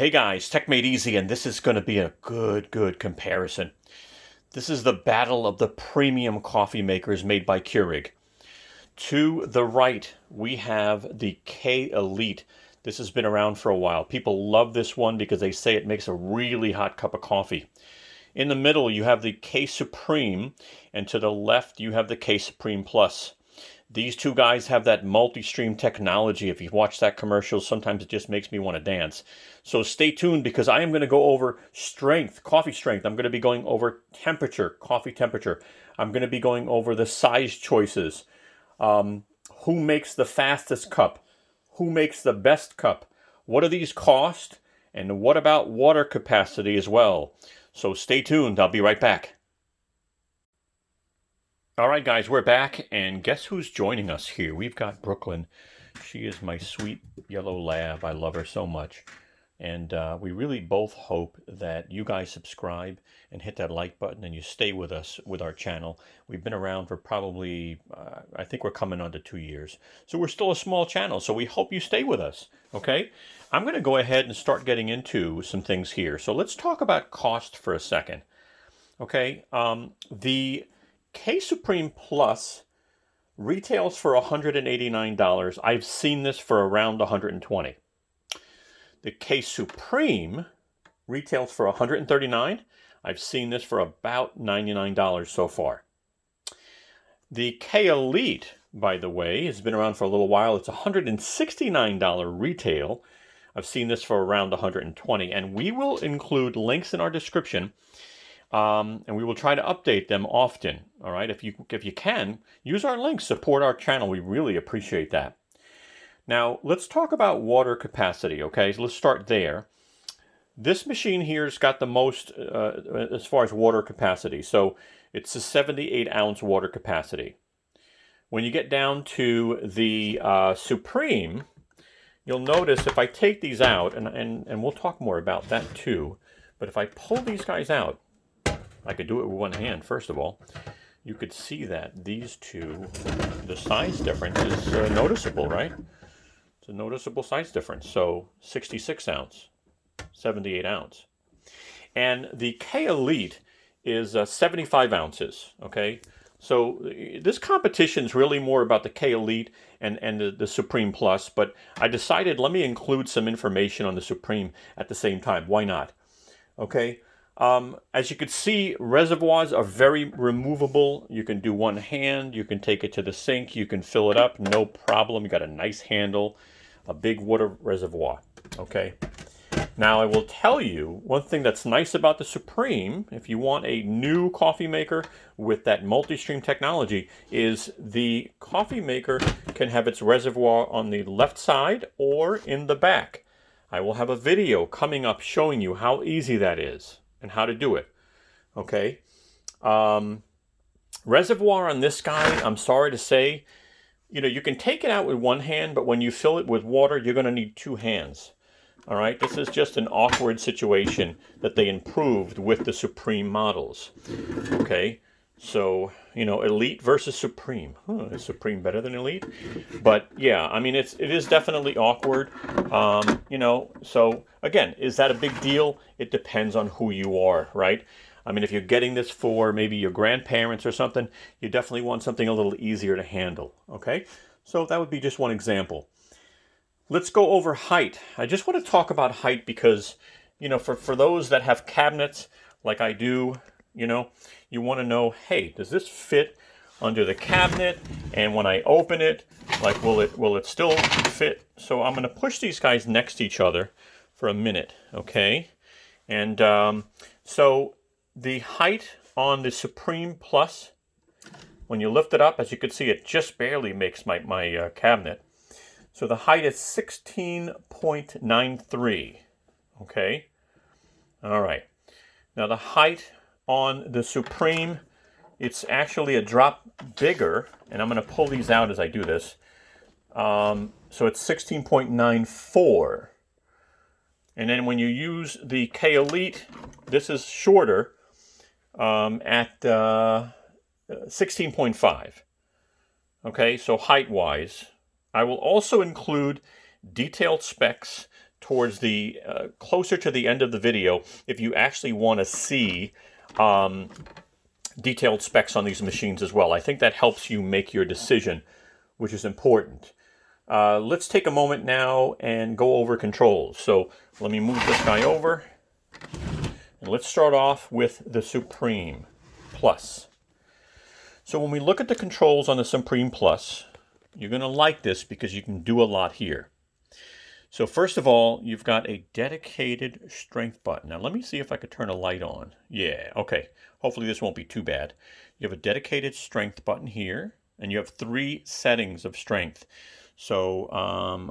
Hey guys, Tech Made Easy, and this is going to be a good comparison. This is the battle of the premium coffee makers made by Keurig. To the right, we have the K Elite. This has been around for a while. People love this one because they say it makes a really hot cup of coffee. In the middle, you have the K-Supreme, and to the left, you have the K-Supreme Plus. These two guys have that multi-stream technology. If you watch that commercial, sometimes it just makes me want to dance. So stay tuned because I am going to go over strength, coffee strength. I'm going to be going over temperature, coffee temperature. I'm going to be going over the size choices. Who makes the fastest cup? Who makes the best cup? What do these cost? And what about water capacity as well? So stay tuned. I'll be right back. All right, guys, we're back, and guess who's joining us here? We've got Brooklyn. She is my sweet yellow lab. I love her so much. And we really both hope that you guys subscribe and hit that like button and you stay with us with our channel. We've been around for probably, I think we're coming on to 2 years. So we're still a small channel, so we hope you stay with us, okay? I'm going to go ahead and start getting into some things here. So let's talk about cost for a second, okay? The K-Supreme Plus retails for $189. I've seen this for around $120. The K-Supreme retails for $139. I've seen this for about $99 so far. The K Elite, by the way, has been around for a little while. It's $169 retail. I've seen this for around $120. And we will include links in our description. And we will try to update them often. All right, if you can, use our links, support our channel. We really appreciate that. Now, let's talk about water capacity, okay? So let's start there. This machine here's got the most as far as water capacity. So it's a 78-ounce water capacity. When you get down to the Supreme, you'll notice if I take these out, and we'll talk more about that too, but if I pull these guys out, I could do it with one hand, first of all. You could see that these two, the size difference is noticeable, right? It's a noticeable size difference. So 66 ounce, 78 ounce. And the K Elite is 75 ounces, okay? So this competition is really more about the K Elite and the Supreme Plus, but I decided let me include some information on the Supreme at the same time. Why not? Okay. As you can see, reservoirs are very removable. You can do one hand, you can take it to the sink, you can fill it up, no problem. You got a nice handle, a big water reservoir, okay? Now, I will tell you one thing that's nice about the Supreme, if you want a new coffee maker with that multi-stream technology, is the coffee maker can have its reservoir on the left side or in the back. I will have a video coming up showing you how easy that is and how to do it, okay? Reservoir on this guy, I'm sorry to say, you know, you can take it out with one hand, but when you fill it with water, you're going to need two hands, all right? This is just an awkward situation that they improved with the Supreme models, okay? So, you know, Elite versus Supreme. Is Supreme better than Elite? But yeah, I mean, it is definitely awkward. You know, so again, is that a big deal? It depends on who you are, right? I mean, if you're getting this for maybe your grandparents or something, you definitely want something a little easier to handle, okay? So that would be just one example. Let's go over height. I just want to talk about height because, you know, for those that have cabinets like I do, you know, you want to know, hey, does this fit under the cabinet? And when I open it, like, will it still fit? So I'm going to push these guys next to each other for a minute, okay? And so the height on the Supreme Plus, when you lift it up, as you can see, it just barely makes my cabinet. So the height is 16.93, okay? All right. Now the height on the Supreme, it's actually a drop bigger, and I'm going to pull these out as I do this. So it's 16.94. And then when you use the K Elite, this is shorter at 16.5. Okay, so height-wise. I will also include detailed specs towards the closer to the end of the video if you actually want to see detailed specs on these machines as well. I think that helps you make your decision, which is important. Let's take a moment now and go over controls. So let me move this guy over. And let's start off with the Supreme Plus. So when we look at the controls on the Supreme Plus, you're going to like this because you can do a lot here. So first of all, you've got a dedicated strength button. Now let me see if I could turn a light on. Yeah, okay. Hopefully this won't be too bad. You have a dedicated strength button here, and you have 3 settings of strength. So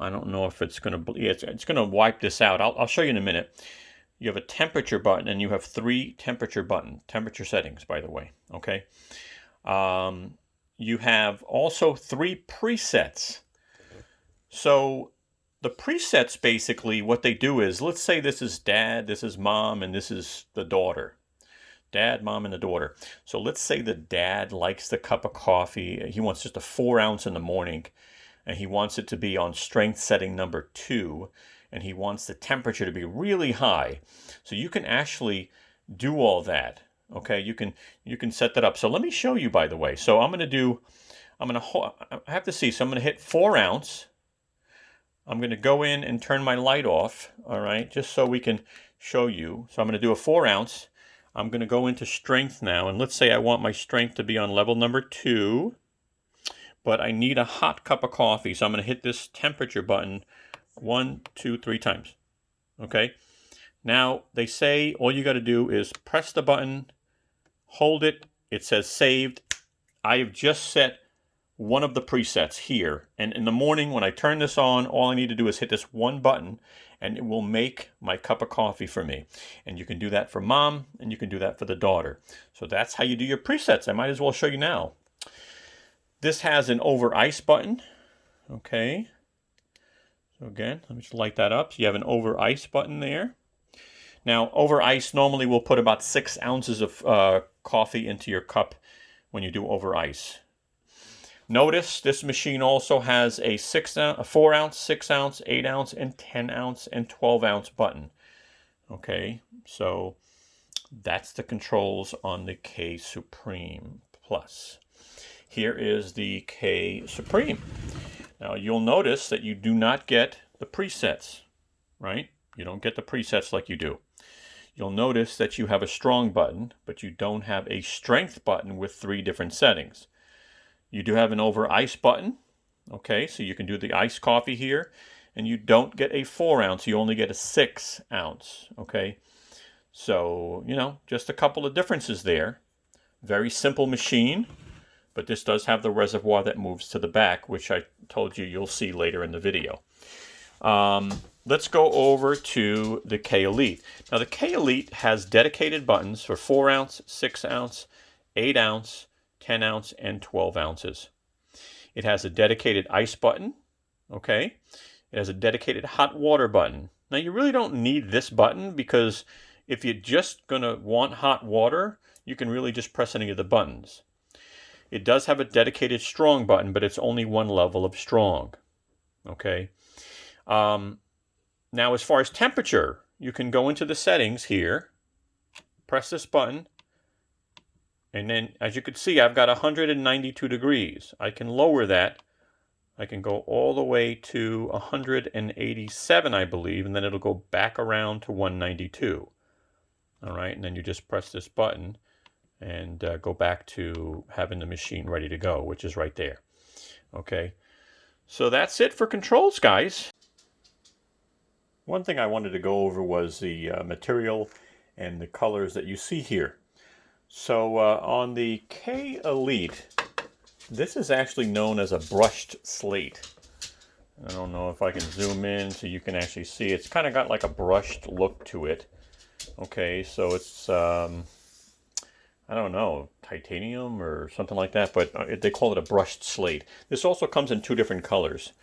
I don't know if it's going to, yeah, it's going to wipe this out. I'll show you in a minute. You have a temperature button, and you have 3 temperature settings, by the way. Okay. You have also 3 presets. So the presets, basically what they do is, let's say this is dad, this is mom, and this is the daughter. Dad, mom, and the daughter. So let's say the dad likes the cup of coffee. He wants just a 4 ounce in the morning, and he wants it to be on strength setting number 2, and he wants the temperature to be really high. So you can actually do all that. Okay, you can set that up. So let me show you, by the way. So I have to see. So I'm going to hit 4 ounce. I'm going to go in and turn my light off. All right, just so we can show you. So I'm going to do a 4 ounce. I'm going to go into strength now, and let's say I want my strength to be on level number 2, but I need a hot cup of coffee. So I'm going to hit this temperature button 1, 2, 3 times. Okay. Now they say all you got to do is press the button, hold it. It says saved. I have just set one of the presets here, and in the morning when I turn this on, all I need to do is hit this one button and it will make my cup of coffee for me. And you can do that for mom, and you can do that for the daughter. So that's how you do your presets. I might as well show you now. This has an over ice button. Okay, so again, let me just light that up. So you have an over ice button there. Now over ice normally will put about 6 ounces of coffee into your cup when you do over ice. Notice this machine also has a 4 ounce, 6 ounce, 8 ounce, and 10 ounce, and 12 ounce button. Okay, so that's the controls on the K Supreme Plus. Here is the K Supreme. Now you'll notice that you do not get the presets, right? You don't get the presets like you do. You'll notice that you have a strong button, but you don't have a strength button with 3 different settings. You do have an over ice button. Okay, so you can do the iced coffee here, and you don't get a 4 ounce, you only get a 6 ounce. Okay, so, you know, just a couple of differences there. Very simple machine, but this does have the reservoir that moves to the back, which I told you you'll see later in the video. Let's go over to the K Elite. Now the K Elite has dedicated buttons for 4 ounce, 6 ounce, 8 ounce, 10 ounce, and 12 ounces. It has a dedicated ice button. Okay. It has a dedicated hot water button. Now you really don't need this button, because if you're just going to want hot water, you can really just press any of the buttons. It does have a dedicated strong button, but it's only 1 level of strong. Okay. Now as far as temperature, you can go into the settings here, press this button, and then as you can see, I've got 192 degrees. I can lower that. I can go all the way to 187, I believe, and then it'll go back around to 192. All right, and then you just press this button and go back to having the machine ready to go, which is right there. Okay, so that's it for controls, guys. One thing I wanted to go over was the material and the colors that you see here. So on the K Elite, this is actually known as a brushed slate. I don't know if I can zoom in so you can actually see. It's kind of got like a brushed look to it. Okay, so it's, I don't know, titanium or something like that, but they call it a brushed slate. This also comes in 2 different colors.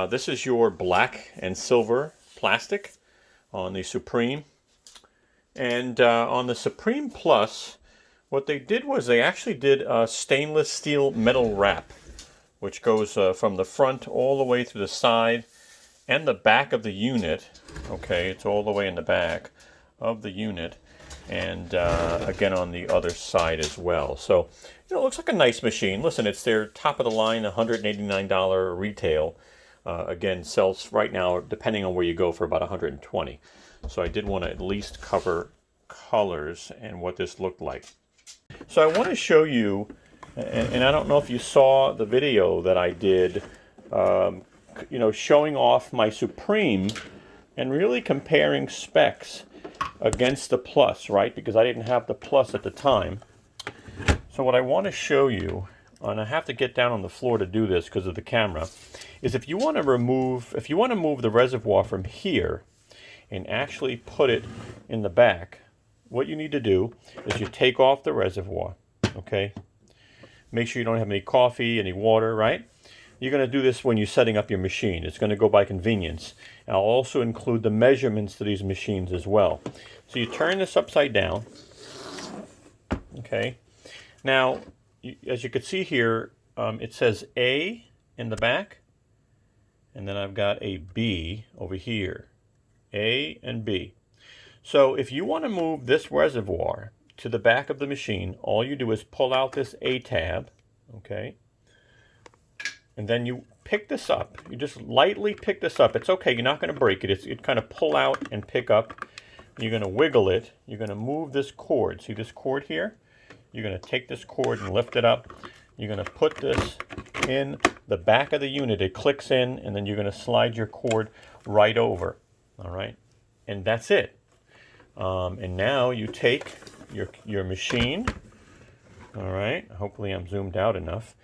This is your black and silver plastic on the Supreme. And on the Supreme Plus, what they did was they actually did a stainless steel metal wrap, which goes from the front all the way to the side. and the back of the unit. Okay, it's all the way in the back of the unit, and again on the other side as well. So, you know, it looks like a nice machine. Listen, it's their top of the line, $189 retail. Again, sells right now, depending on where you go, for about $120. So I did want to at least cover colors and what this looked like. So I want to show you, and I don't know if you saw the video that I did, you know, showing off my Supreme and really comparing specs against the Plus, right? Because I didn't have the Plus at the time. So what I want to show you, and I have to get down on the floor to do this because of the camera, is if you want to move the reservoir from here and actually put it in the back, what you need to do is you take off the reservoir, okay? Make sure you don't have any coffee, any water, right? You're going to do this when you're setting up your machine. It's going to go by convenience. And I'll also include the measurements to these machines as well. So you turn this upside down, okay? Now, as you can see here, it says A in the back, and then I've got a B over here. A and B. So if you want to move this reservoir to the back of the machine, all you do is pull out this A tab, okay? And then you pick this up. You just lightly pick this up. It's okay, you're not going to break it. It kind of pull out and pick up. You're going to wiggle it. You're going to move this cord. See this cord here? You're going to take this cord and lift it up. You're going to put this in the back of the unit. It clicks in, and then you're going to slide your cord right over. All right, and that's it. And now you take your machine. All right, hopefully I'm zoomed out enough.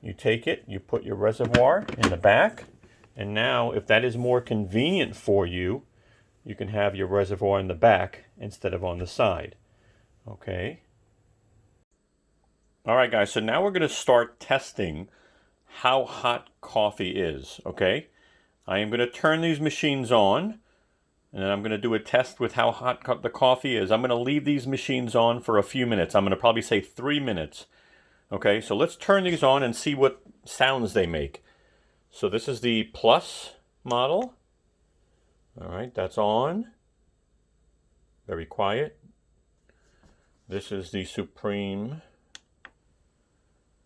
You take it, you put your reservoir in the back, and now if that is more convenient for you, you can have your reservoir in the back instead of on the side. Okay. All right, guys, so now we're going to start testing how hot coffee is, okay? I am going to turn these machines on, and then I'm going to do a test with how hot the coffee is. I'm going to leave these machines on for a few minutes. I'm going to probably say 3 minutes. Okay, so let's turn these on and see what sounds they make. So this is the Plus model. All right, that's on. Very quiet. This is the Supreme.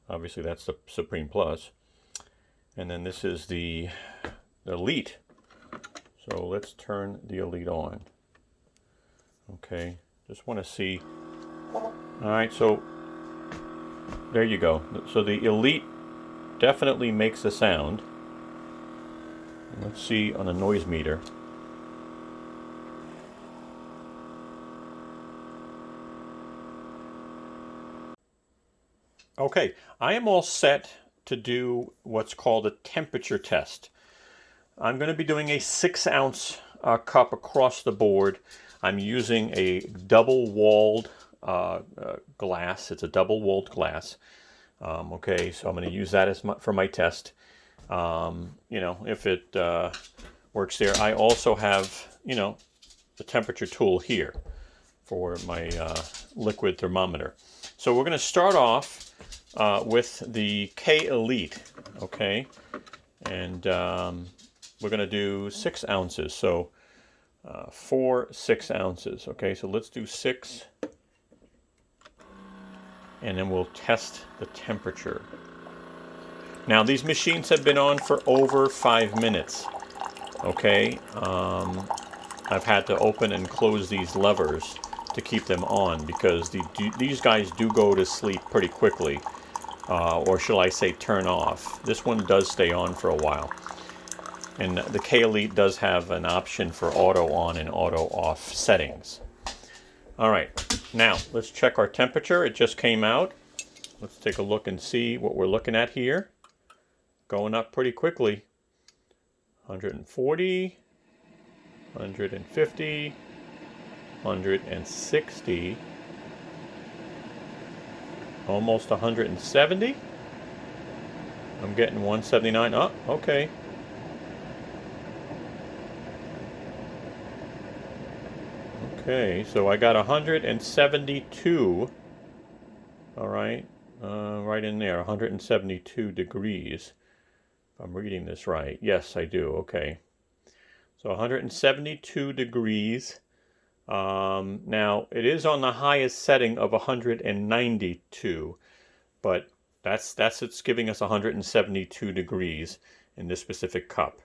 Obviously, that's the Supreme Plus. And then this is the Elite. So let's turn the Elite on. Okay, just want to see. All right, so there you go. So the Elite definitely makes a sound. Let's see on a noise meter. Okay, I am all set to do what's called a temperature test. I'm going to be doing a 6-ounce cup across the board. I'm using a double-walled glass. It's a double-walled glass. Okay, so I'm going to use that for my test. You know, if it works there. I also have, you know, the temperature tool here for my liquid thermometer. So we're going to start off with the K Elite, okay? And we're going to do 6 ounces, so 4 6-ounces, okay? So let's do 6, and then we'll test the temperature. Now, these machines have been on for over 5 minutes, okay? I've had to open and close these levers to keep them on because these guys do go to sleep pretty quickly, or shall I say turn off. This one does stay on for a while. And the K Elite does have an option for auto on and auto off settings. All right, now let's check our temperature. It just came out. Let's take a look and see what we're looking at here. Going up pretty quickly. 140, 150, 160, almost 170. I'm getting 179. Oh, okay. Okay, so I got 172. All right, right in there, 172 degrees. If I'm reading this right. Yes, I do. Okay. So 172 degrees. Now, it is on the highest setting of 192, but that's it's giving us 172 degrees in this specific cup.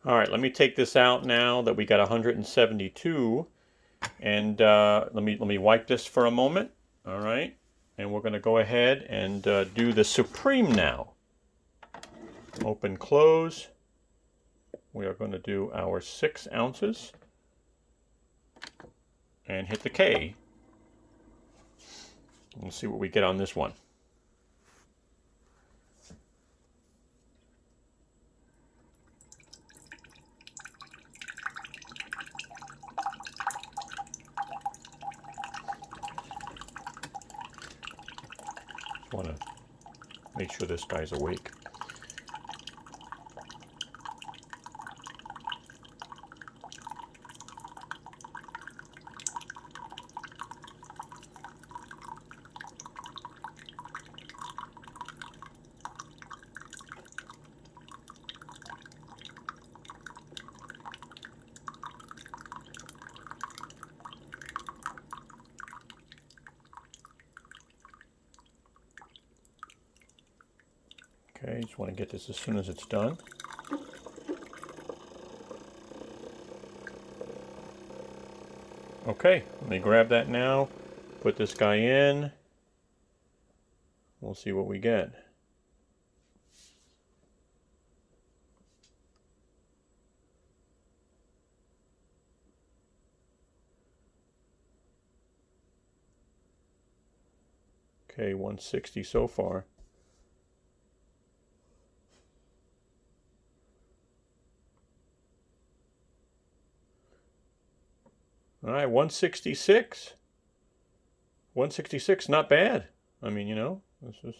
All right, let me take this out now that we got 172, and let me wipe this for a moment. All right, and we're going to go ahead and do the Supreme now. Open, close. We are going to do our 6 ounces and hit the K. Let's see what we get on this one. Just want to make sure this guy's awake. Okay, just want to get this as soon as it's done. Okay, let me grab that now, put this guy in. We'll see what we get. Okay, 160 so far. All right, 166. 166, not bad. I mean, you know, this is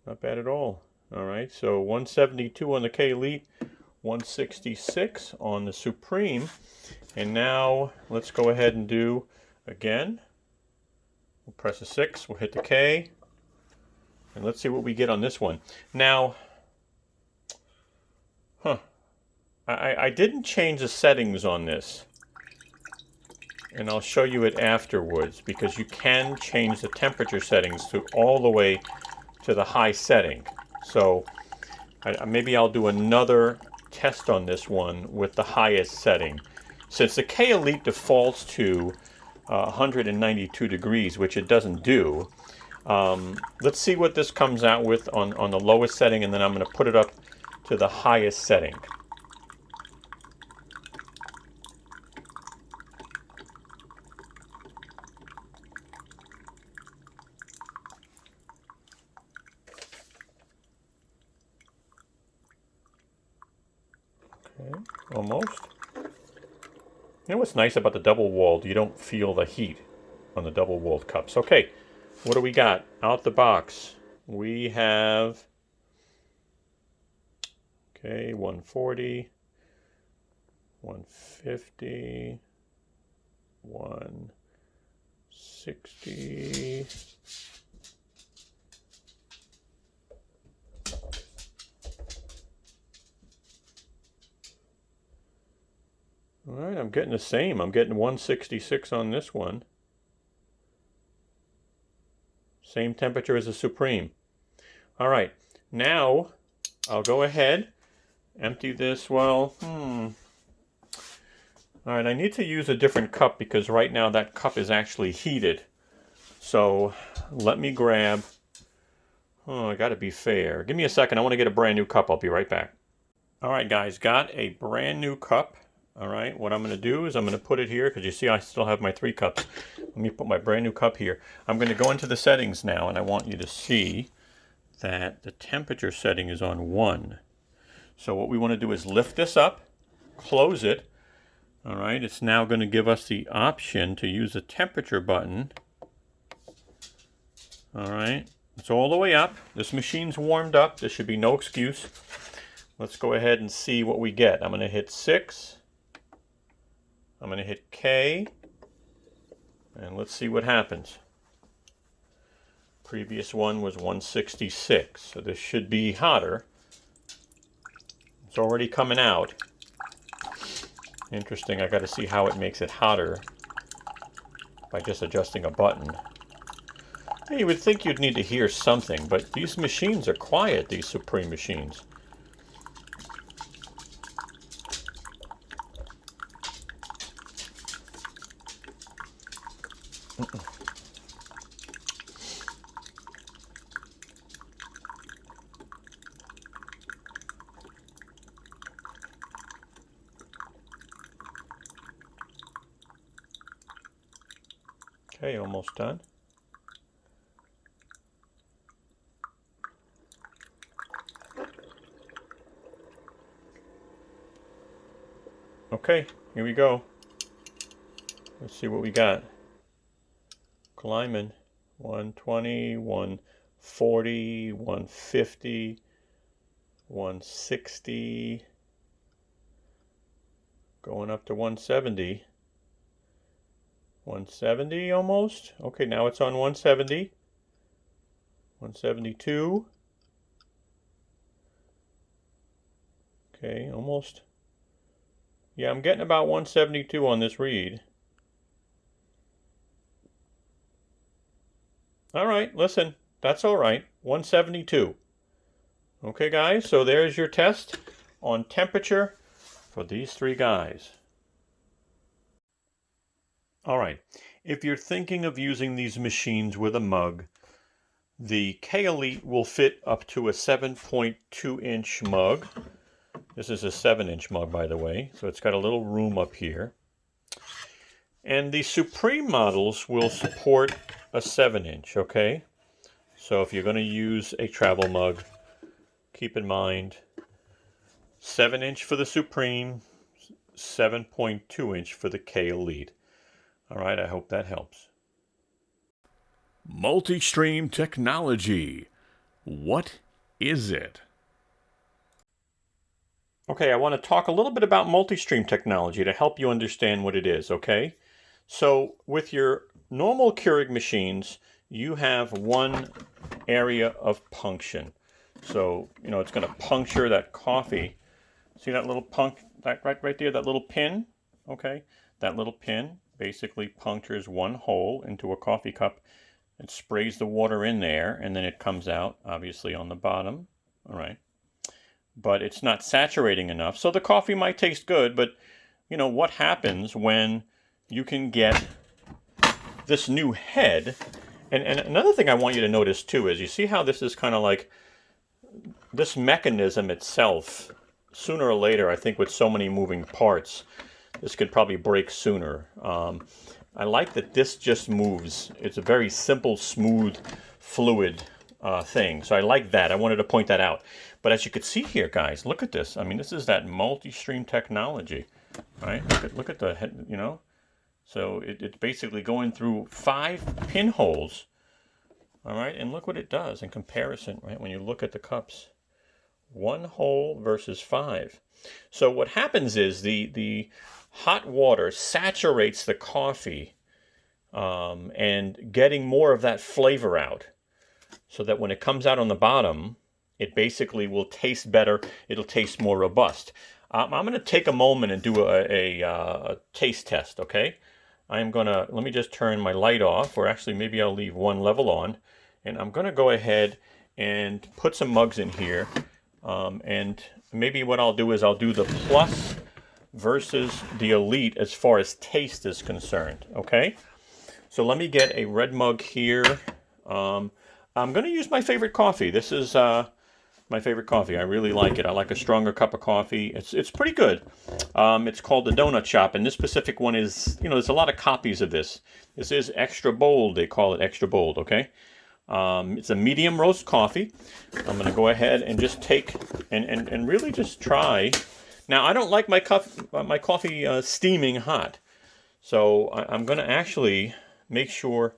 not bad at all. All right, so 172 on the K Elite, 166 on the Supreme. And now let's go ahead and do again. We'll press a 6, we'll hit the K. And let's see what we get on this one. Now, I didn't change the settings on this. And I'll show you it afterwards, because you can change the temperature settings to all the way to the high setting. So maybe I'll do another test on this one with the highest setting. Since the K Elite defaults to 192 degrees, which it doesn't do, let's see what this comes out with on the lowest setting, and then I'm going to put it up to the highest setting. Okay, almost. You know what's nice about the double-walled? You don't feel the heat on the double-walled cups. Okay, what do we got out the box? We have, okay, 140, 150, 160. All right, I'm getting the same. I'm getting 166 on this one. Same temperature as the Supreme. All right, now I'll go ahead, empty this. Well, all right, I need to use a different cup because right now that cup is actually heated. So let me grab, I gotta be fair. Give me a second, I wanna get a brand new cup. I'll be right back. All right, guys, got a brand new cup. All right, what I'm going to do is I'm going to put it here because you see I still have my 3 cups. Let me put my brand new cup here. I'm going to go into the settings now, and I want you to see that the temperature setting is on 1. So what we want to do is lift this up, close it. All right, it's now going to give us the option to use the temperature button. All right, it's all the way up. This machine's warmed up. There should be no excuse. Let's go ahead and see what we get. I'm going to hit 6. I'm going to hit K, and let's see what happens. Previous one was 166, so this should be hotter. It's already coming out. Interesting. I got to see how it makes it hotter by just adjusting a button. You would think you'd need to hear something, but these machines are quiet, these Supreme machines. Okay, almost done. Okay, here we go. Let's see what we got. Climbing. 120, 140, 150, 160. Going up to 170. 170 almost. Okay, now it's on 170. 172. Okay, almost. Yeah, I'm getting about 172 on this read. All right, listen, that's all right. 172. Okay, guys, so there's your test on temperature for these three guys. All right, if you're thinking of using these machines with a mug, the K Elite will fit up to a 7.2-inch mug. This is a 7-inch mug, by the way, so it's got a little room up here. And the Supreme models will support a 7-inch, okay? So if you're going to use a travel mug, keep in mind 7-inch for the Supreme, 7.2-inch for the K Elite. All right, I hope that helps. Multi-stream technology. What is it? Okay, I want to talk a little bit about multi-stream technology to help you understand what it is, okay? So with your normal Keurig machines, you have one area of punction. So, it's going to puncture that coffee. See that little that right there, that little pin? Okay, that little pin basically punctures one hole into a coffee cup. It sprays the water in there, and then it comes out, obviously, on the bottom. All right. But it's not saturating enough. So the coffee might taste good, but, what happens when you can get this new head? And another thing I want you to notice, too, is you see how this is kind of like this mechanism itself. Sooner or later, I think with so many moving parts, this could probably break sooner. I like that this just moves. It's a very simple, smooth, fluid thing. So I like that. I wanted to point that out. But as you can see here, guys, look at this. I mean, this is that multi-stream technology, right? Look at the head, So it's basically going through 5 pinholes, all right? And look what it does in comparison, right? When you look at the cups, 1 hole versus 5. So what happens is the hot water saturates the coffee and getting more of that flavor out, so that when it comes out on the bottom, it basically will taste better. It'll taste more robust. I'm going to take a moment and do a taste test, okay? let me just turn my light off, or actually maybe I'll leave one level on, and I'm going to go ahead and put some mugs in here, and maybe what I'll do is I'll do the Plus versus the Elite as far as taste is concerned, okay? So let me get a red mug here. I'm going to use my favorite coffee. This is my favorite coffee. I really like it. I like a stronger cup of coffee. It's pretty good. It's called the Donut Shop, and this specific one is, there's a lot of copies of this. This is extra bold. They call it extra bold, okay? It's a medium roast coffee. I'm going to go ahead and just take and really just try. Now, I don't like my coffee steaming hot, so I'm going to actually make sure.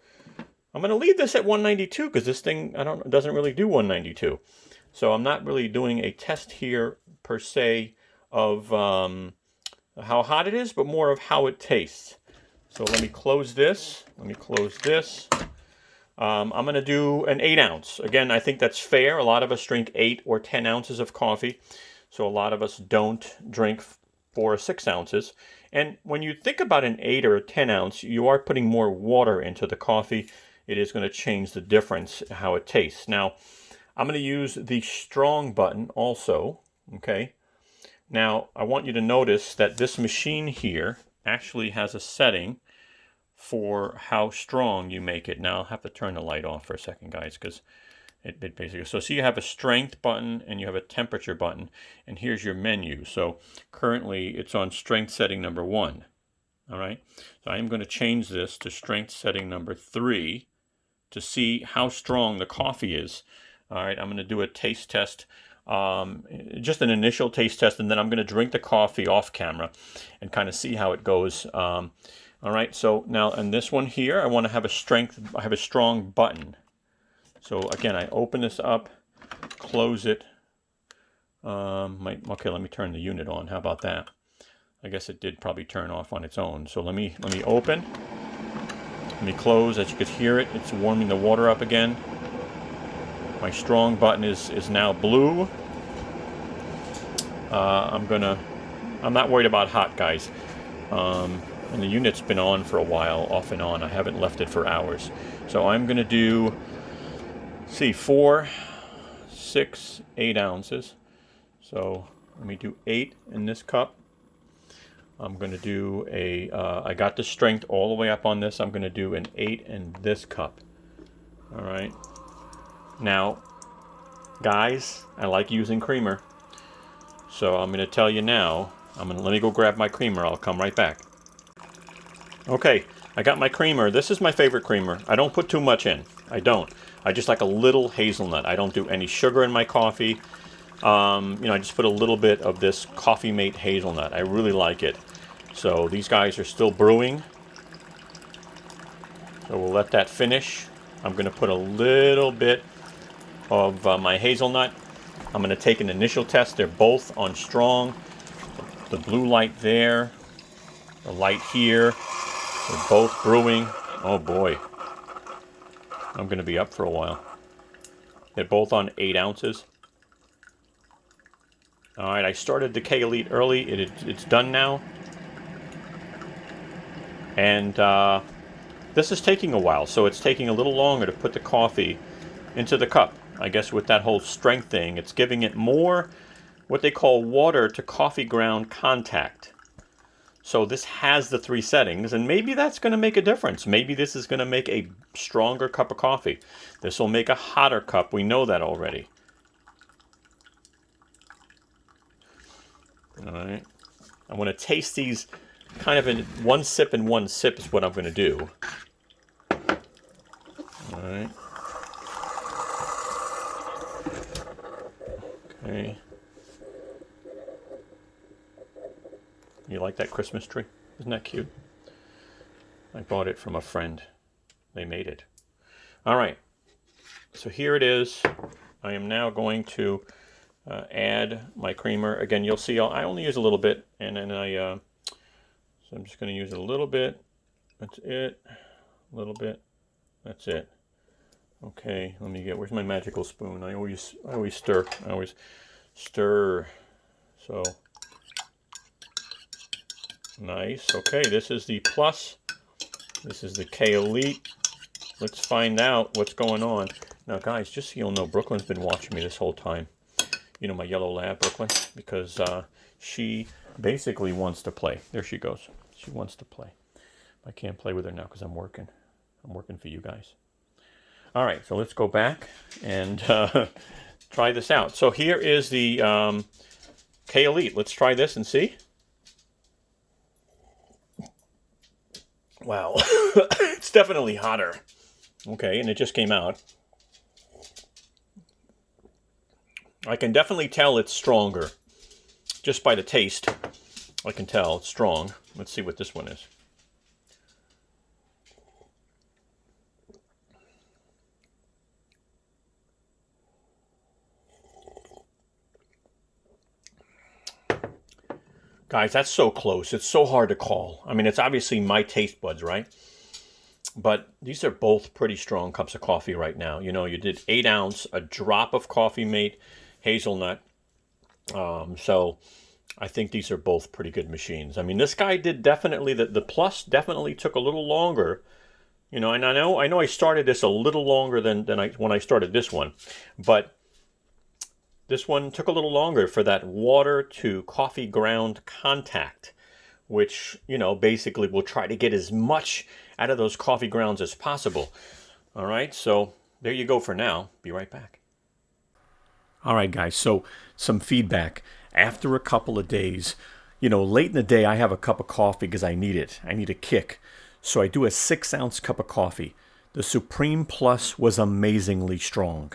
I'm going to leave this at 192 because this thing doesn't really do 192. So I'm not really doing a test here per se of how hot it is, but more of how it tastes. So let me close this. I'm going to do an 8 ounce. Again, I think that's fair. A lot of us drink 8 or 10 ounces of coffee. So a lot of us don't drink 4 or 6 ounces. And when you think about an 8 or a 10 ounce, you are putting more water into the coffee. It is going to change the difference how it tastes. Now, I'm going to use the strong button also, okay? Now, I want you to notice that this machine here actually has a setting for how strong you make it. Now, I'll have to turn the light off for a second, guys, because it basically... So see, you have a strength button and you have a temperature button, and here's your menu. So currently it's on strength setting number 1. All right, so I am going to change this to strength setting number 3 to see how strong the coffee is. All right, I'm going to do a taste test, just an initial taste test, and then I'm going to drink the coffee off camera and kind of see how it goes. All right, so now in this one here, I want to have a strong button. So again, I open this up, close it. Okay, let me turn the unit on. How about that? I guess it did probably turn off on its own. So let me open. Let me close. As you could hear it, it's warming the water up again. My strong button is now blue. I'm not worried about hot, guys. And the unit's been on for a while, off and on. I haven't left it for hours. So I'm gonna do, see, 4, 6, 8 ounces. So let me do 8 in this cup. I'm going to do I got the strength all the way up on this. I'm going to do an 8 in this cup. All right. Now, guys, I like using creamer. So I'm going to tell you now, let me go grab my creamer. I'll come right back. Okay, I got my creamer. This is my favorite creamer. I don't put too much in. I don't. I just like a little hazelnut. I don't do any sugar in my coffee. I just put a little bit of this Coffee Mate hazelnut. I really like it. So these guys are still brewing. So we'll let that finish. I'm going to put a little bit of my hazelnut. I'm going to take an initial test. They're both on strong. The blue light there, the light here. They're both brewing. Oh boy. I'm going to be up for a while. They're both on 8 ounces. All right, I started the K Elite early. It's done now. And this is taking a while, so it's taking a little longer to put the coffee into the cup. I guess with that whole strength thing, it's giving it more what they call water to coffee ground contact. So this has the 3 settings, and maybe that's going to make a difference. Maybe this is going to make a stronger cup of coffee. This will make a hotter cup. We know that already. All right. I want to taste these kind of in one sip and one sip is what I'm going to do. All right. Okay. You like that Christmas tree? Isn't that cute? I bought it from a friend. They made it. All right. So here it is. I am now going to add my creamer. Again, you'll see I only use a little bit, and then so I'm just going to use it a little bit. That's it. A little bit. That's it. Okay, let me where's my magical spoon? I always stir. I always stir. So nice. Okay, this is the plus. This is the K Elite. Let's find out what's going on. Now, guys, just so you'll know, Brooklyn's been watching me this whole time. You know, my yellow lab, Brooklyn, because she basically wants to play. There she goes. She wants to play. I can't play with her now because I'm working. I'm working for you guys. All right, so let's go back and try this out. So here is the K Elite. Let's try this and see. Wow, it's definitely hotter. Okay, and it just came out. I can definitely tell it's stronger. Just by the taste, I can tell it's strong. Let's see what this one is. Guys, that's so close. It's so hard to call. I mean, it's obviously my taste buds, right? But these are both pretty strong cups of coffee right now. You know, you did 8 ounce, a drop of Coffee Mate hazelnut. So I think these are both pretty good machines. I mean, this guy did definitely, the Plus definitely took a little longer. You know, and I know I started this a little longer than when I started this one, but this one took a little longer for that water to coffee ground contact, which, you know, basically will try to get as much out of those coffee grounds as possible. All right, so there you go for now. Be right back. All right, guys, so some feedback. After a couple of days, you know, late in the day, I have a cup of coffee because I need it. I need a kick. So I do a 6-ounce cup of coffee. The Supreme Plus was amazingly strong.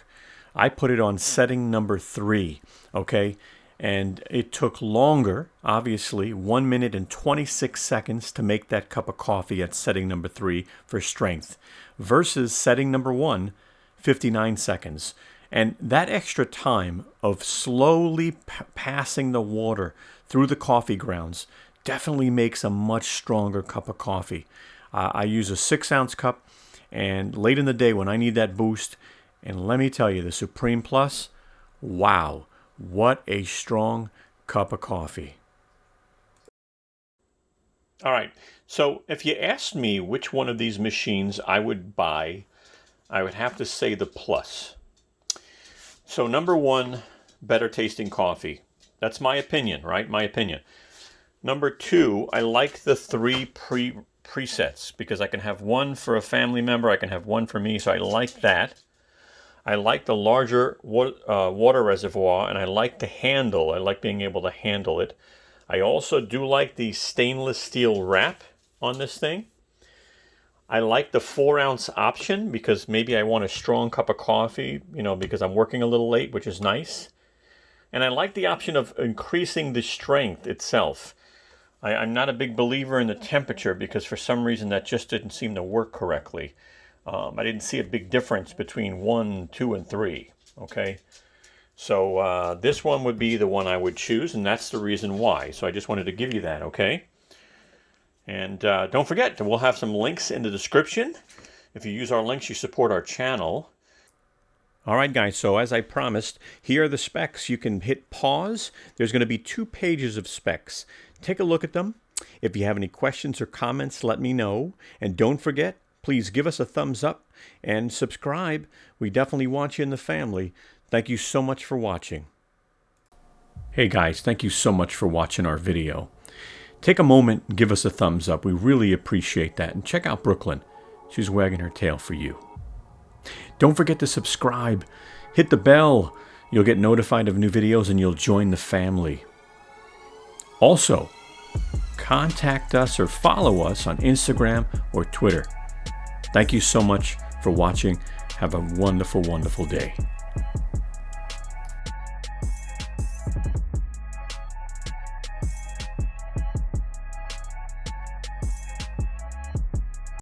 I put it on setting number 3, okay? And it took longer, obviously, 1 minute and 26 seconds to make that cup of coffee at setting number 3 for strength, versus setting number 1, 59 seconds. And that extra time of slowly passing the water through the coffee grounds definitely makes a much stronger cup of coffee. I use a 6-ounce cup, and late in the day when I need that boost, and let me tell you, the Supreme Plus, wow, what a strong cup of coffee. All right, so if you asked me which one of these machines I would buy, I would have to say the Plus. So number 1, better tasting coffee. That's my opinion, right? My opinion. Number 2, I like the 3 presets because I can have one for a family member, I can have one for me, so I like that. I like the larger water reservoir, and I like the handle. I like being able to handle it. I also do like the stainless steel wrap on this thing. I like the 4-ounce option because maybe I want a strong cup of coffee, you know, because I'm working a little late, which is nice. And I like the option of increasing the strength itself. I'm not a big believer in the temperature because for some reason that just didn't seem to work correctly. I didn't see a big difference between 1, 2, and 3, okay? So this one would be the one I would choose, and that's the reason why. So I just wanted to give you that, okay? And don't forget, we'll have some links in the description. If you use our links, you support our channel. All right, guys, so as I promised, here are the specs. You can hit pause. There's going to be 2 pages of specs. Take a look at them. If you have any questions or comments, let me know. And don't forget, please give us a thumbs up and subscribe. We definitely want you in the family. Thank you so much for watching. Hey, guys, thank you so much for watching our video. Take a moment and give us a thumbs up. We really appreciate that. And check out Brooklyn. She's wagging her tail for you. Don't forget to subscribe. Hit the bell. You'll get notified of new videos and you'll join the family. Also, contact us or follow us on Instagram or Twitter. Thank you so much for watching. Have a wonderful, wonderful day.